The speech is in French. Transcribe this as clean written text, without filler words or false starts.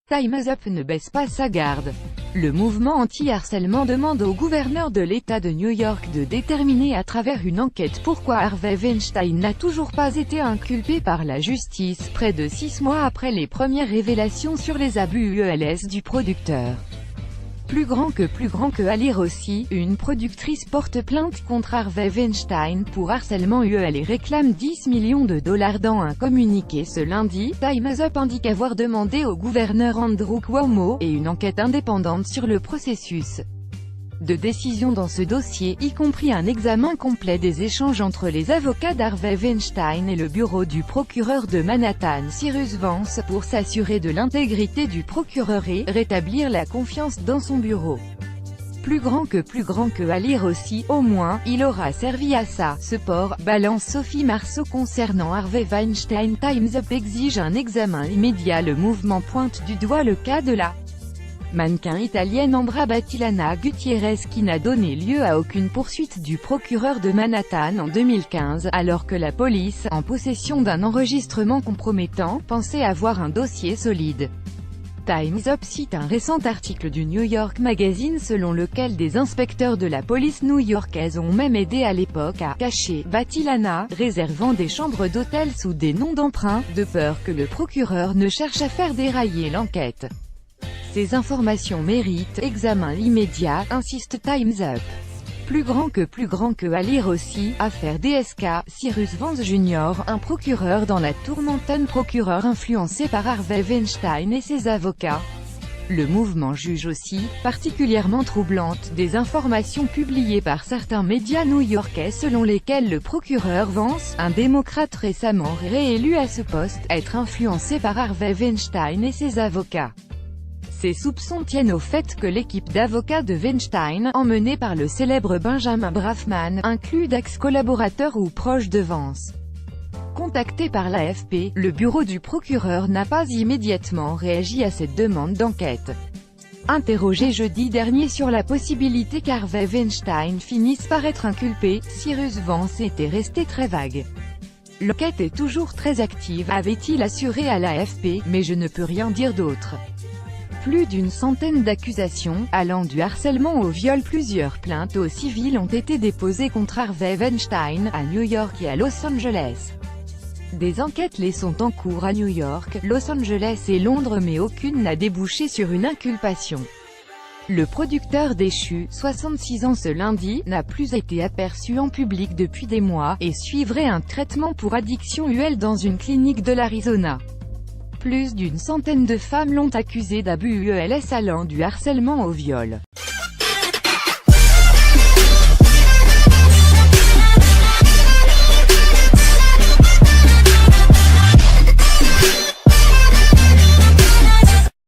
Time's Up ne baisse pas sa garde. Le mouvement anti-harcèlement demande au gouverneur de l'État de New York de déterminer à travers une enquête pourquoi Harvey Weinstein n'a toujours pas été inculpé par la justice, près de 6 mois après les premières révélations sur les abus ULS du producteur. Plus grand que Ali Rossi, une productrice porte plainte contre Harvey Weinstein pour harcèlement UL et réclame 10 millions de dollars dans un communiqué ce lundi. Time's Up indique avoir demandé au gouverneur Andrew Cuomo et une enquête indépendante sur le processus de décision dans ce dossier, y compris un examen complet des échanges entre les avocats d'Harvey Weinstein et le bureau du procureur de Manhattan Cyrus Vance, pour s'assurer de l'intégrité du procureur et rétablir la confiance dans son bureau. Plus grand que Ali Rossi, au moins, il aura servi à ça. Ce port, balance Sophie Marceau concernant Harvey Weinstein. Time's Up exige un examen immédiat. Le mouvement pointe du doigt le cas de la mannequin italienne Ambra Battilana Gutiérrez qui n'a donné lieu à aucune poursuite du procureur de Manhattan en 2015, alors que la police, en possession d'un enregistrement compromettant, pensait avoir un dossier solide. Time's Up cite un récent article du New York Magazine selon lequel des inspecteurs de la police new-yorkaise ont même aidé à l'époque à cacher Battilana, réservant des chambres d'hôtel sous des noms d'emprunt, de peur que le procureur ne cherche à faire dérailler l'enquête. Ces informations méritent examen immédiat, insiste Time's Up. Plus grand que Ali Rossi, affaire DSK, Cyrus Vance Jr., un procureur dans la tourmente, procureur influencé par Harvey Weinstein et ses avocats. Le mouvement juge aussi, particulièrement troublantes, des informations publiées par certains médias new-yorkais selon lesquelles le procureur Vance, un démocrate récemment réélu à ce poste, être influencé par Harvey Weinstein et ses avocats. Ces soupçons tiennent au fait que l'équipe d'avocats de Weinstein, emmenée par le célèbre Benjamin Brafman, inclut d'ex-collaborateurs ou proches de Vance. Contacté par l'AFP, le bureau du procureur n'a pas immédiatement réagi à cette demande d'enquête. Interrogé jeudi dernier sur la possibilité qu'Harvey Weinstein finisse par être inculpé, Cyrus Vance était resté très vague. L'enquête est toujours très active, avait-il assuré à l'AFP, mais je ne peux rien dire d'autre. Plus d'une centaine d'accusations, allant du harcèlement au viol. Plusieurs plaintes au civil ont été déposées contre Harvey Weinstein, à New York et à Los Angeles. Des enquêtes les sont en cours à New York, Los Angeles et Londres mais aucune n'a débouché sur une inculpation. Le producteur déchu, 66 ans ce lundi, n'a plus été aperçu en public depuis des mois, et suivrait un traitement pour addiction UL dans une clinique de l'Arizona. Plus d'une centaine de femmes l'ont accusé d'abus ULS allant du harcèlement au viol.